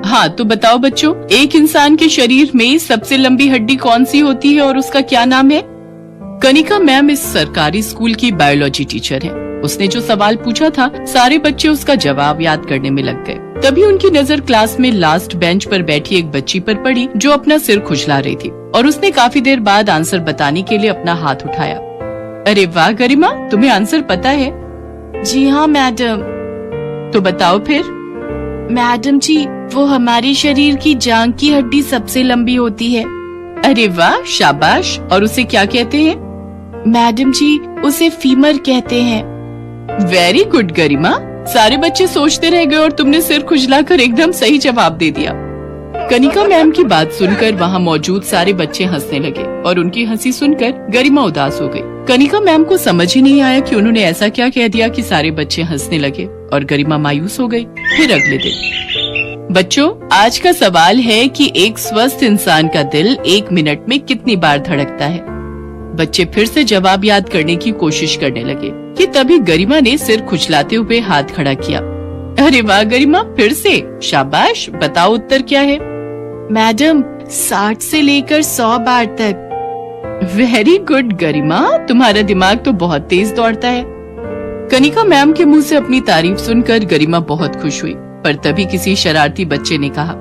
हाँ तो बताओ बच्चों, एक इंसान के शरीर में सबसे लंबी हड्डी कौन सी होती है और उसका क्या नाम है? कनिका मैम इस सरकारी स्कूल की बायोलॉजी टीचर है। उसने जो सवाल पूछा था, सारे बच्चे उसका जवाब याद करने में लग गए। तभी उनकी नजर क्लास में लास्ट बेंच पर बैठी एक बच्ची पर पड़ी जो अपना सिर खुजला रही थी, और उसने काफी देर बाद आंसर बताने के लिए अपना हाथ उठाया। अरे वाह गरिमा, तुम्हें आंसर पता है? जी हाँ मैडम। तो बताओ फिर। मैडम जी, वो हमारे शरीर की जांघ की हड्डी सबसे लंबी होती है। अरे वाह, शाबाश। और उसे क्या कहते हैं? मैडम जी, उसे फीमर कहते हैं। वेरी गुड गरिमा। सारे बच्चे सोचते रह गए और तुमने सिर खुजलाकर एकदम सही जवाब दे दिया। कनिका मैम की बात सुनकर वहाँ मौजूद सारे बच्चे हंसने लगे और उनकी हंसी सुनकर गरिमा उदास हो गई। कनिका मैम को समझ ही नहीं आया कि उन्होंने ऐसा क्या कह दिया कि सारे बच्चे हंसने लगे और गरिमा मायूस हो गई। फिर अगले दिन, बच्चों आज का सवाल है कि एक स्वस्थ इंसान का दिल 1 मिनट में कितनी बार धड़कता है? बच्चे फिर से जवाब याद करने की कोशिश करने लगे कि तभी गरिमा ने सिर खुजलाते हुए हाथ खड़ा किया। अरे वाह गरिमा, फिर से शाबाश। बताओ उत्तर क्या है? मैडम, 60 से लेकर 100 बार तक। वेरी गुड गरिमा, तुम्हारा दिमाग तो बहुत तेज दौड़ता है। कनिका मैम के मुंह से अपनी तारीफ सुनकर गरिमा बहुत खुश हुई, पर तभी किसी शरारती बच्चे ने कहा,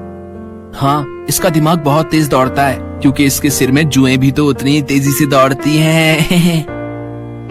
हाँ, इसका दिमाग बहुत तेज दौड़ता है क्योंकि इसके सिर में जुएं भी तो उतनी तेजी से दौड़ती हैं।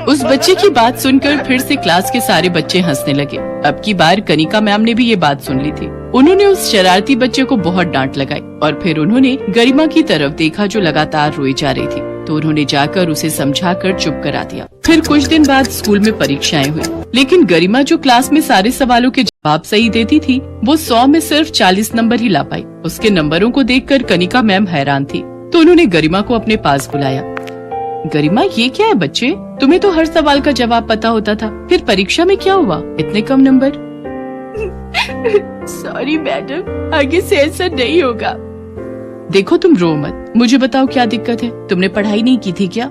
उस बच्चे की बात सुनकर फिर से क्लास के सारे बच्चे हंसने लगे। अब की बार कनिका मैम ने भी ये बात सुन ली थी। उन्होंने उस शरारती बच्चे को बहुत डांट लगाई और फिर उन्होंने गरिमा की तरफ देखा जो लगातार रोई जा रही थी, तो उन्होंने जाकर उसे समझाकर चुप करा दिया। फिर कुछ दिन बाद स्कूल में परीक्षाएं हुई, लेकिन गरिमा जो क्लास में सारे सवालों के जवाब सही देती थी, वो 100 में सिर्फ 40 नंबर ही ला पाई। उसके नंबरों को देखकर कनिका मैम हैरान थी, तो उन्होंने गरिमा को अपने पास बुलाया। गरिमा, ये क्या है बच्चे? तुम्हें तो हर सवाल का जवाब पता होता था, फिर परीक्षा में क्या हुआ, इतने कम नंबर? सॉरी मैडम, आगे से ऐसा नहीं होगा। देखो तुम रो मत, मुझे बताओ क्या दिक्कत है? तुमने पढ़ाई नहीं की थी क्या?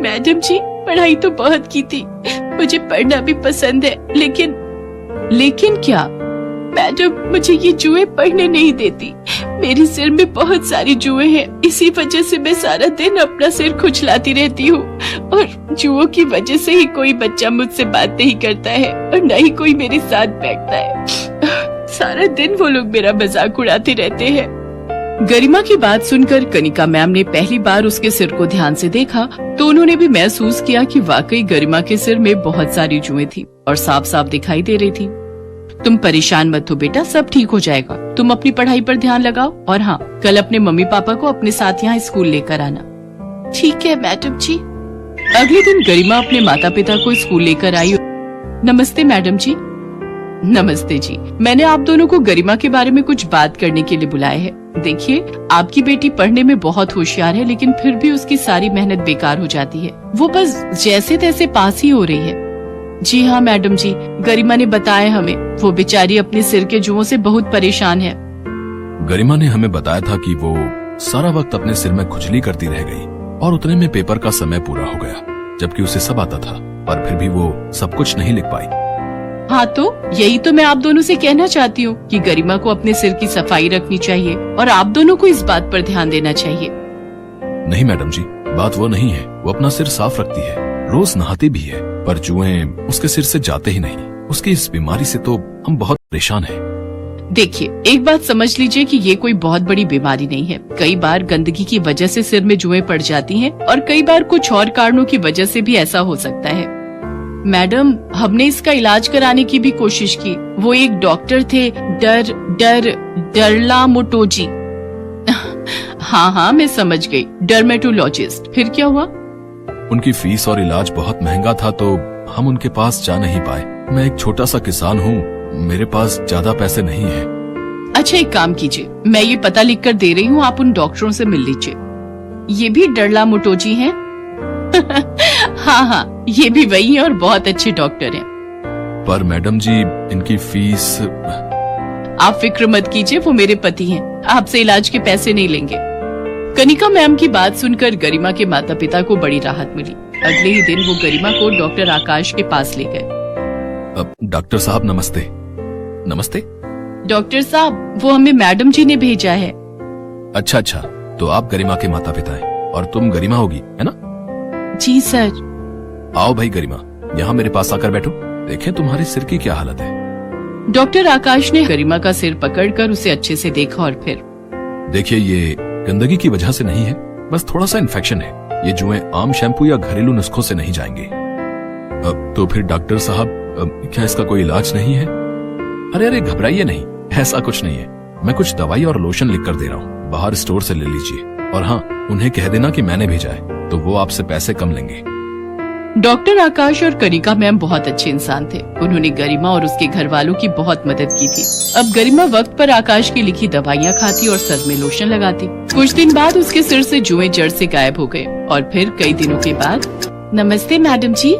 मैडम जी, पढ़ाई तो बहुत की थी, मुझे पढ़ना भी पसंद है, लेकिन क्या? मैडम, मुझे ये जुए पढ़ने नहीं देती। मेरे सिर में बहुत सारी जुए हैं, इसी वजह से मैं सारा दिन अपना सिर खुजलाती रहती हूँ, और जुओं की वजह से ही कोई बच्चा मुझसे बात नहीं करता है और न ही कोई मेरे साथ बैठता है। सारा दिन वो लोग मेरा मजाक उड़ाते रहते हैं। गरिमा की बात सुनकर कनिका मैम ने पहली बार उसके सिर को ध्यान से देखा, तो उन्होंने भी महसूस किया कि वाकई गरिमा के सिर में बहुत सारी जुएं थी और साफ साफ दिखाई दे रही थी। तुम परेशान मत हो बेटा, सब ठीक हो जाएगा। तुम अपनी पढ़ाई पर ध्यान लगाओ, और हाँ, कल अपने मम्मी पापा को अपने साथ यहाँ स्कूल लेकर आना। ठीक है मैडम जी। अगले दिन गरिमा अपने माता पिता को स्कूल लेकर आई। नमस्ते मैडम जी। नमस्ते जी, मैंने आप दोनों को गरिमा के बारे में कुछ बात करने के लिए बुलाया है। देखिए, आपकी बेटी पढ़ने में बहुत होशियार है, लेकिन फिर भी उसकी सारी मेहनत बेकार हो जाती है। वो बस जैसे तैसे पास ही हो रही है। जी हाँ मैडम जी, गरिमा ने बताया हमें, वो बेचारी अपने सिर के जुओं से बहुत परेशान है। गरिमा ने हमें बताया था कि वो सारा वक्त अपने सिर में खुजली करती रह गई और उतने में पेपर का समय पूरा हो गया, जबकि उसे सब आता था, पर फिर भी वो सब कुछ नहीं लिख पाई। हाँ, तो यही तो मैं आप दोनों से कहना चाहती हूँ कि गरिमा को अपने सिर की सफाई रखनी चाहिए और आप दोनों को इस बात पर ध्यान देना चाहिए। नहीं मैडम जी, बात वो नहीं है। वो अपना सिर साफ रखती है, रोज नहाती भी है, पर जुएं उसके सिर से जाते ही नहीं। उसकी इस बीमारी से तो हम बहुत परेशान हैं। देखिए, एक बात समझ लीजिए कि ये कोई बहुत बड़ी बीमारी नहीं है। कई बार गंदगी की वजह से सिर में जुएं पड़ जाती हैं और कई बार कुछ और कारणों की वजह से भी ऐसा हो सकता है। मैडम, हमने इसका इलाज कराने की भी कोशिश की। वो एक डॉक्टर थे, डरला मोटोजी। हाँ, मैं समझ गई, डर्मेटोलॉजिस्ट। फिर क्या हुआ? उनकी फीस और इलाज बहुत महंगा था, तो हम उनके पास जा नहीं पाए। मैं एक छोटा सा किसान हूँ, मेरे पास ज्यादा पैसे नहीं है। अच्छा, एक काम कीजिए, मैं ये पता लिख कर दे रही हूँ, आप उन डॉक्टरों से मिल लीजिए। ये भी डरला मोटोजी हैं? हाँ, ये भी वही हैं और बहुत अच्छे डॉक्टर हैं। पर मैडम जी, इनकी फीस। आप फिक्र मत कीजिए, वो मेरे पति हैं, आपसे इलाज के पैसे नहीं लेंगे। कनिका मैम की बात सुनकर गरिमा के माता पिता को बड़ी राहत मिली। अगले ही दिन वो गरिमा को डॉक्टर आकाश के पास ले गए। डॉक्टर साहब नमस्ते। नमस्ते। डॉक्टर साहब, वो हमें मैडम जी ने भेजा है। अच्छा अच्छा, तो आप गरिमा के माता पिता हैं और तुम गरिमा होगी, है ना? जी सर। आओ भाई गरिमा, यहाँ मेरे पास आकर बैठो। देखें तुम्हारे सिर की क्या हालत है। डॉक्टर आकाश ने गरिमा का सिर पकड़कर उसे अच्छे से देखा और फिर देखिए, ये गंदगी की वजह से नहीं है, बस थोड़ा सा इन्फेक्शन है। ये जुएं आम शैम्पू या घरेलू नुस्खों से नहीं जाएंगे। तो फिर डॉक्टर साहब, क्या इसका कोई इलाज नहीं है? अरे अरे घबराइए नहीं, ऐसा कुछ नहीं है। मैं कुछ दवाई और लोशन लिख कर दे रहा हूँ, बाहर स्टोर से ले लीजिए। और हाँ, उन्हें कह देना कि मैंने भेजा है, तो वो आपसे पैसे कम लेंगे। डॉक्टर आकाश और कनिका मैम बहुत अच्छे इंसान थे। उन्होंने गरिमा और उसके घर वालों की बहुत मदद की थी। अब गरिमा वक्त पर आकाश की लिखी दवाइयाँ खाती और सर में लोशन लगाती। कुछ दिन बाद उसके सिर से जुएं जड़ से गायब हो गए और फिर कई दिनों के बाद, नमस्ते मैडम जी।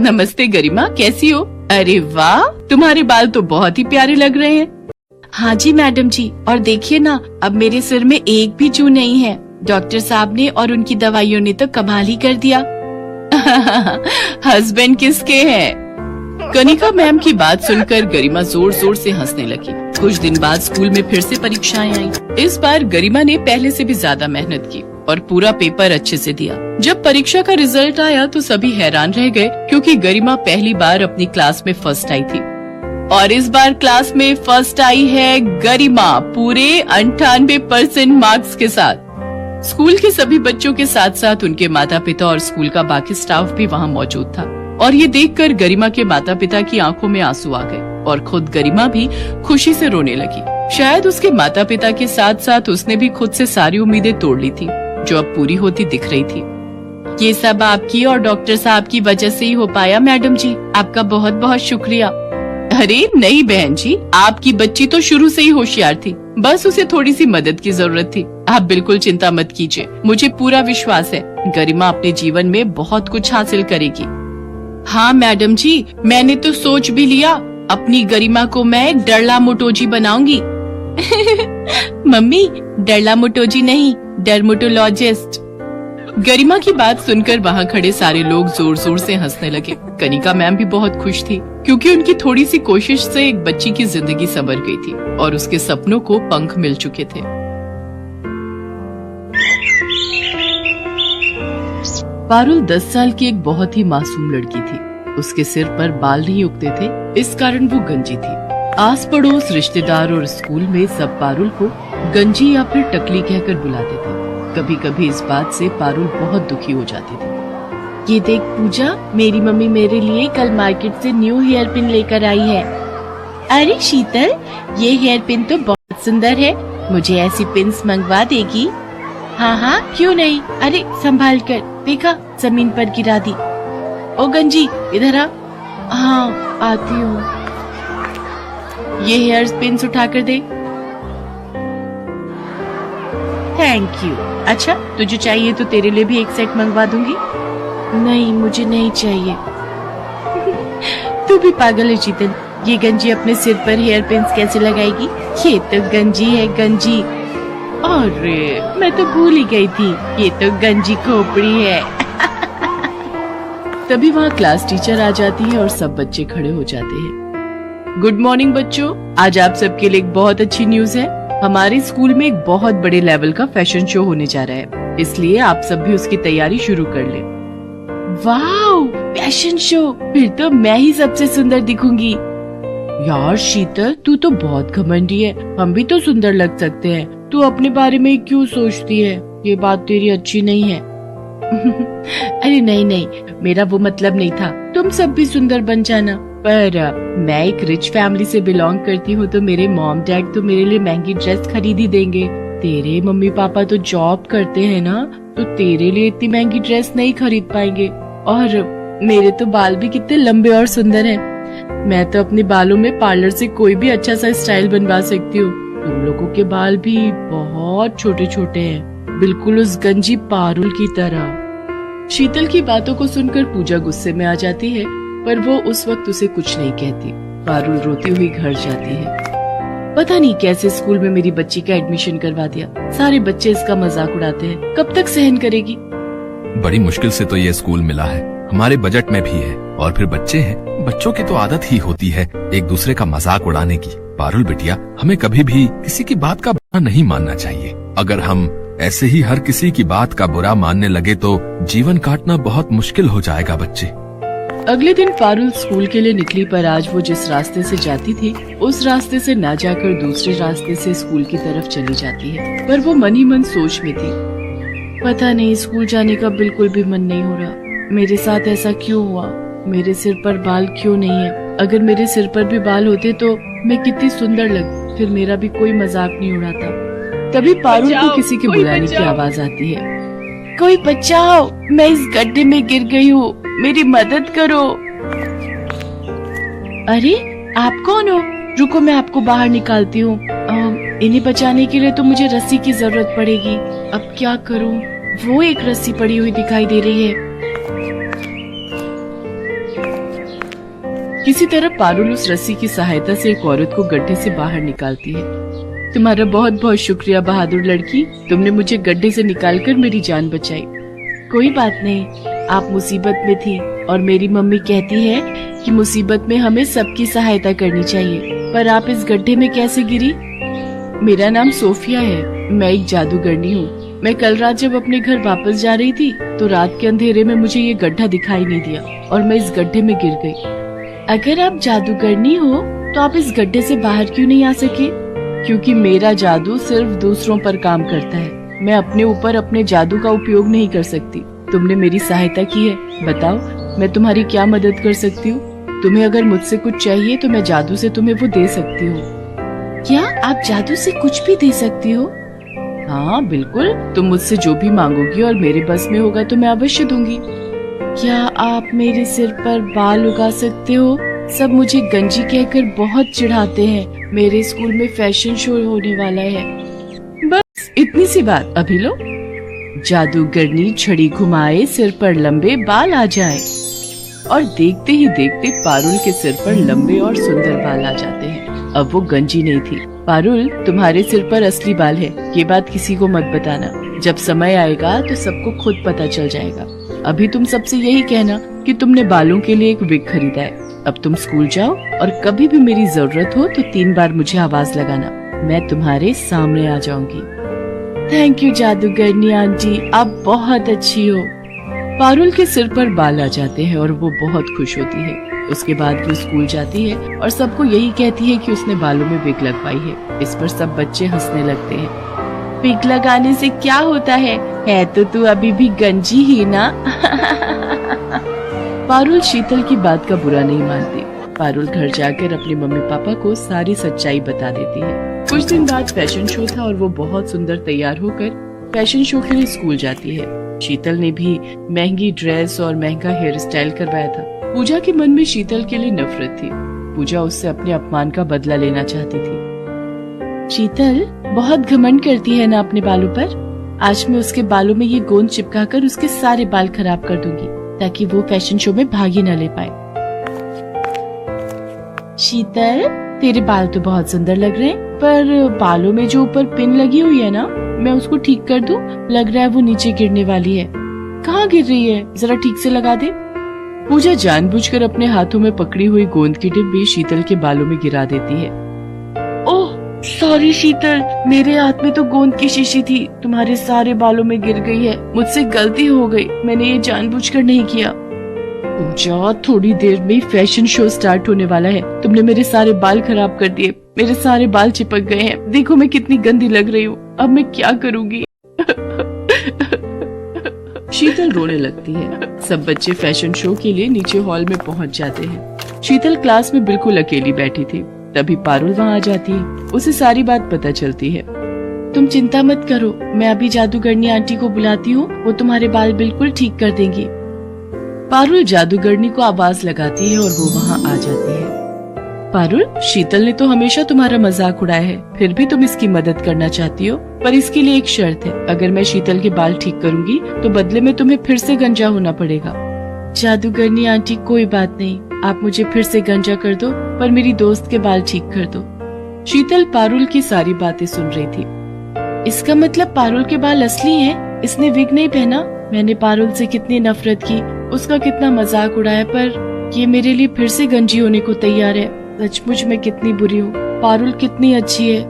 नमस्ते गरिमा, कैसी हो? अरे वाह, तुम्हारे बाल तो बहुत ही प्यारे लग रहे हैं। हाँ जी मैडम जी, और देखिए ना, अब मेरे सिर में एक भी जू नहीं है। डॉक्टर साहब ने और उनकी दवाइयों ने तो कमाल ही कर दिया। हस्बैंड किसके हैं? कनिका मैम की बात सुनकर गरिमा जोर जोर से हंसने लगी। कुछ दिन बाद स्कूल में फिर से परीक्षाएं आई। इस बार गरिमा ने पहले से भी ज्यादा मेहनत की और पूरा पेपर अच्छे से दिया। जब परीक्षा का रिजल्ट आया तो सभी हैरान रह गए, क्योंकि गरिमा पहली बार अपनी क्लास में फर्स्ट आई थी। और इस बार क्लास में फर्स्ट आई है गरिमा, पूरे 98% मार्क्स के साथ। स्कूल के सभी बच्चों के साथ साथ उनके माता पिता और स्कूल का बाकी स्टाफ भी वहाँ मौजूद था। और ये देखकर गरिमा के माता पिता की आंखों में आंसू आ गए और खुद गरिमा भी खुशी से रोने लगी। शायद उसके माता पिता के साथ साथ उसने भी खुद से सारी उम्मीदें तोड़ ली थी, जो अब पूरी होती दिख रही थी। ये सब आपकी और डॉक्टर साहब की वजह से ही हो पाया मैडम जी, आपका बहुत बहुत शुक्रिया। अरे नहीं बहन जी, आपकी बच्ची तो शुरू से ही होशियार थी, बस उसे थोड़ी सी मदद की जरूरत थी। आप बिल्कुल चिंता मत कीजिए, मुझे पूरा विश्वास है गरिमा अपने जीवन में बहुत कुछ हासिल करेगी। हाँ मैडम जी, मैंने तो सोच भी लिया, अपनी गरिमा को मैं डरला मोटोजी बनाऊंगी। मम्मी, डरला मोटोजी नहीं, डर्मेटोलॉजिस्ट। गरिमा की बात सुनकर वहाँ खड़े सारे लोग जोर जोर से हंसने लगे। कनिका मैम भी बहुत खुश थी, क्योंकि उनकी थोड़ी सी कोशिश से एक बच्ची की जिंदगी संवर गई थी और उसके सपनों को पंख मिल चुके थे। पारुल 10 साल की एक बहुत ही मासूम लड़की थी। उसके सिर पर बाल नहीं उगते थे, इस कारण वो गंजी थी। आस पड़ोस, रिश्तेदार और स्कूल में सब पारुल को गंजी या फिर टकली कहकर बुलाते थे। कभी कभी इस बात से पारुल बहुत दुखी हो जाती थी। ये देख पूजा, मेरी मम्मी मेरे लिए कल मार्केट से न्यू हेयर पिन लेकर आई है। अरे शीतल, ये हेयर पिन तो बहुत सुंदर है, मुझे ऐसी पिन्स मंगवा देगी? हाँ हाँ, क्यों नहीं। अरे संभाल कर, देखा जमीन पर गिरा दी। ओ गंजी, इधर आ। हाँ आती हूँ। ये हेयर पिन्स उठा कर दे। Thank you. अच्छा, तुझे चाहिए तो तेरे लिए भी एक सेट मंगवा दूंगी। नहीं, मुझे नहीं चाहिए। तू भी पागल है शीतल, ये गंजी अपने सिर पर हेयर पिन्स कैसे लगाएगी? ये तो गंजी है, गंजी। अरे मैं तो भूल ही गई थी, ये तो गंजी खोपड़ी है। तभी वहाँ क्लास टीचर आ जाती है और सब बच्चे खड़े हो जाते हैं। गुड मॉर्निंग बच्चों, आज आप सबके लिए एक बहुत अच्छी न्यूज है। हमारे स्कूल में एक बहुत बड़े लेवल का फैशन शो होने जा रहा है, इसलिए आप सब भी उसकी तैयारी शुरू कर लें। वाओ, फैशन शो, फिर तो मैं ही सबसे सुंदर दिखूंगी। यार शीतल, तू तो बहुत घमंडी है, हम भी तो सुंदर लग सकते हैं, तू अपने बारे में क्यों सोचती है? ये बात तेरी अच्छी नहीं है। अरे नहीं नहीं, मेरा वो मतलब नहीं था, तुम सब भी सुंदर बन जाना। पर मैं एक रिच फैमिली से बिलोंग करती हूँ, तो मेरे मॉम डैड तो मेरे लिए महंगी ड्रेस खरीद ही देंगे। तेरे मम्मी पापा तो जॉब करते हैं ना, तो तेरे लिए इतनी महंगी ड्रेस नहीं खरीद पाएंगे। और मेरे तो बाल भी कितने लंबे और सुंदर हैं, मैं तो अपने बालों में पार्लर से कोई भी अच्छा सा स्टाइल बनवा सकती हूँ। तुम लोगों के बाल भी बहुत छोटे छोटे हैं, बिल्कुल उस गंजी पारुल की तरह। शीतल की बातों को सुनकर पूजा गुस्से में आ जाती है, पर वो उस वक्त उसे कुछ नहीं कहती। पारुल रोती हुई घर जाती है। पता नहीं कैसे स्कूल में मेरी बच्ची का एडमिशन करवा दिया, सारे बच्चे इसका मजाक उड़ाते हैं, कब तक सहन करेगी? बड़ी मुश्किल से तो ये स्कूल मिला है, हमारे बजट में भी है, और फिर बच्चे हैं, बच्चों की तो आदत ही होती है एक दूसरे का मजाक उड़ाने की। पारुल बिटिया, हमें कभी भी किसी की बात का बुरा नहीं मानना चाहिए। अगर हम ऐसे ही हर किसी की बात का बुरा मानने लगे तो जीवन काटना बहुत मुश्किल हो जाएगा बच्चे। अगले दिन पारुल स्कूल के लिए निकली, पर आज वो जिस रास्ते से जाती थी उस रास्ते से ना जाकर दूसरे रास्ते से स्कूल की तरफ चली जाती है। पर वो मन ही मन सोच में थी, पता नहीं स्कूल जाने का बिल्कुल भी मन नहीं हो रहा। मेरे साथ ऐसा क्यों हुआ? मेरे सिर पर बाल क्यों नहीं है? अगर मेरे सिर पर भी बाल होते तो मैं कितनी सुंदर लगती, फिर मेरा भी कोई मजाक नहीं उड़ाता। तभी पारुल को किसी के बुलाने की आवाज आती है। कोई बचाओ, मैं इस गड्ढे में गिर गई हूँ, मेरी मदद करो। अरे आप कौन हो? रुको मैं आपको बाहर निकालती हूँ। इन्हें बचाने के लिए तो मुझे रस्सी की जरूरत पड़ेगी। अब क्या करूँ? वो एक रस्सी पड़ी हुई दिखाई दे रही है। किसी तरह पारुल उस रस्सी की सहायता से एक औरत को गड्ढे से बाहर निकालती है। तुम्हारा बहुत बहुत शुक्रिया बहादुर लड़की, तुमने मुझे गड्ढे से निकालकर मेरी जान बचाई। कोई बात नहीं, आप मुसीबत में थी और मेरी मम्मी कहती है कि मुसीबत में हमें सबकी सहायता करनी चाहिए। पर आप इस गड्ढे में कैसे गिरी? मेरा नाम सोफिया है, मैं एक जादूगरनी हूँ। मैं कल रात जब अपने घर वापस जा रही थी तो रात के अंधेरे में मुझे ये गड्ढा दिखाई नहीं दिया और मैं इस गड्ढे में गिर गई। अगर आप जादूगरनी हो तो आप इस गड्ढे से बाहर क्यों नहीं आ सके? क्योंकि मेरा जादू सिर्फ दूसरों पर काम करता है, मैं अपने ऊपर अपने जादू का उपयोग नहीं कर सकती। तुमने मेरी सहायता की है, बताओ मैं तुम्हारी क्या मदद कर सकती हूँ? तुम्हें अगर मुझसे कुछ चाहिए तो मैं जादू से तुम्हें वो दे सकती हूँ। क्या आप जादू से कुछ भी दे सकती हो? हाँ बिल्कुल, तुम मुझसे जो भी मांगोगी और मेरे बस में होगा तो मैं अवश्य दूंगी। क्या आप मेरे सिर पर बाल उगा सकते हो? सब मुझे गंजी कहकर बहुत चिढ़ाते हैं। मेरे स्कूल में फैशन शो होने वाला है। बस इतनी सी बात, अभी लो। जादूगरनी छड़ी घुमाए, सिर पर लंबे बाल आ जाए। और देखते ही देखते पारुल के सिर पर लंबे और सुंदर बाल आ जाते हैं। अब वो गंजी नहीं थी। पारुल, तुम्हारे सिर पर असली बाल है, ये बात किसी को मत बताना। जब समय आएगा तो सबको खुद पता चल जाएगा। अभी तुम सबसे यही कहना कि तुमने बालों के लिए एक विग खरीदा है। अब तुम स्कूल जाओ और कभी भी मेरी जरूरत हो तो 3 बार मुझे आवाज लगाना, मैं तुम्हारे सामने आ जाऊंगी। थैंक यू जादूगरनी आंटी, आप बहुत अच्छी हो। पारुल के सिर पर बाल आ जाते हैं और वो बहुत खुश होती है। उसके बाद वो स्कूल जाती है और सबको यही कहती है कि उसने बालों में विग लगवाई है। इस पर सब बच्चे हंसने लगते हैं। विग लगाने से क्या होता है तो तू अभी भी गंजी ही ना। पारुल शीतल की बात का बुरा नहीं मानती। पारुल घर जाकर अपने मम्मी पापा को सारी सच्चाई बता देती है। कुछ दिन बाद फैशन शो था और वो बहुत सुंदर तैयार होकर फैशन शो के लिए स्कूल जाती है। शीतल ने भी महंगी ड्रेस और महंगा हेयर स्टाइल करवाया था। पूजा के मन में शीतल के लिए नफरत थी। पूजा उससे अपने अपमान का बदला लेना चाहती थी। शीतल बहुत घमंड करती है ना अपने बालों पर। आज मैं उसके बालों में ये गोंद चिपकाकर उसके सारे बाल खराब कर दूंगी ताकि वो फैशन शो में भाग ही न ले पाए। शीतल, तेरे बाल तो बहुत सुंदर लग रहे हैं, पर बालों में जो ऊपर पिन लगी हुई है ना, मैं उसको ठीक कर दूं? लग रहा है वो नीचे गिरने वाली है। कहाँ गिर रही है? जरा ठीक से लगा दे। पूजा जानबूझकर अपने हाथों में पकड़ी हुई गोंद की डिब्बी शीतल के बालों में गिरा देती है। ओह सॉरी शीतल, मेरे हाथ में तो गोंद की शीशी थी, तुम्हारे सारे बालों में गिर गई है। मुझसे गलती हो गई, मैंने ये जानबूझकर नहीं किया। पूजा, थोड़ी देर में फैशन शो स्टार्ट होने वाला है। तुमने मेरे सारे बाल खराब कर दिए, मेरे सारे बाल चिपक गए हैं। देखो मैं कितनी गंदी लग रही हूँ, अब मैं क्या करूँगी? शीतल रोने लगती है। सब बच्चे फैशन शो के लिए नीचे हॉल में पहुँच जाते हैं। शीतल क्लास में बिल्कुल अकेली बैठी थी। तभी पारुल वहाँ आ जाती है। उसे सारी बात पता चलती है। तुम चिंता मत करो, मैं अभी जादूगरनी आंटी को बुलाती हूँ, वो तुम्हारे बाल बिल्कुल ठीक कर देंगी। पारुल जादूगरनी को आवाज लगाती है और वो वहाँ आ जाती है। पारुल, शीतल ने तो हमेशा तुम्हारा मजाक उड़ाया है, फिर भी तुम इसकी मदद करना चाहती हो, पर इसके लिए एक शर्त है। अगर मैं शीतल के बाल ठीक करूँगी तो बदले में तुम्हें फिर से गंजा होना पड़ेगा। जादूगरनी आंटी, कोई बात नहीं, आप मुझे फिर से गंजा कर दो, पर मेरी दोस्त के बाल ठीक कर दो। शीतल पारुल की सारी बातें सुन रही थी। इसका मतलब पारुल के बाल असली हैं? इसने विग नहीं पहना? मैंने पारुल से कितनी नफरत की, उसका कितना मजाक उड़ाया, पर ये मेरे लिए फिर से गंजी होने को तैयार है। सचमुच मैं कितनी बुरी हूँ। पारुल कितनी अच्छी है।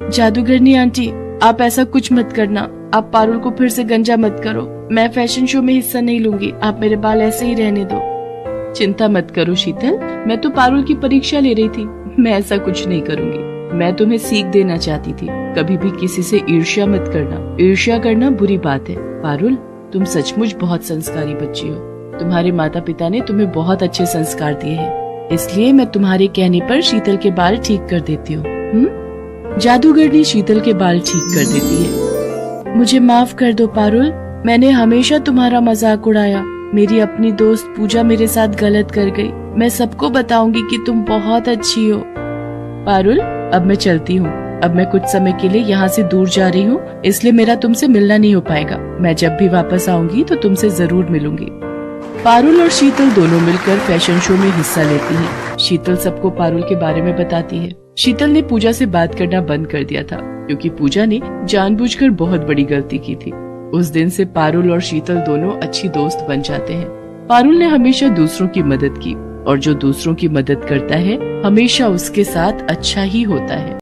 जादूगरनी आंटी, आप ऐसा कुछ मत करना। आप पारुल को फिर से गंजा मत करो। मैं फैशन शो में हिस्सा नहीं लूंगी। आप मेरे बाल ऐसे ही रहने दो। चिंता मत करो शीतल, मैं तो पारुल की परीक्षा ले रही थी। मैं ऐसा कुछ नहीं करूंगी। मैं तुम्हें सीख देना चाहती थी, कभी भी किसी से ईर्ष्या मत करना। ईर्ष्या करना बुरी बात है। पारुल, तुम सचमुच बहुत संस्कारी बच्ची हो। तुम्हारे माता पिता ने तुम्हें बहुत अच्छे संस्कार दिए हैं, इसलिए मैं तुम्हारे कहने पर शीतल के बाल ठीक कर देती हूँ। जादूगरनी शीतल के बाल ठीक कर देती है। मुझे माफ कर दो पारुल, मैंने हमेशा तुम्हारा मजाक उड़ाया। मेरी अपनी दोस्त पूजा मेरे साथ गलत कर गई। मैं सबको बताऊंगी कि तुम बहुत अच्छी हो। पारुल, अब मैं चलती हूँ। अब मैं कुछ समय के लिए यहाँ से दूर जा रही हूँ, इसलिए मेरा तुमसे मिलना नहीं हो पाएगा। मैं जब भी वापस आऊंगी तो तुमसे जरूर मिलूंगी। पारुल और शीतल दोनों मिलकर फैशन शो में हिस्सा लेती हैं। शीतल सबको पारुल के बारे में बताती है। शीतल ने पूजा से बात करना बंद कर दिया था, क्योंकि पूजा ने जानबूझकर बहुत बड़ी गलती की थी। उस दिन से पारुल और शीतल दोनों अच्छी दोस्त बन जाते हैं। पारुल ने हमेशा दूसरों की मदद की, और जो दूसरों की मदद करता है हमेशा उसके साथ अच्छा ही होता है।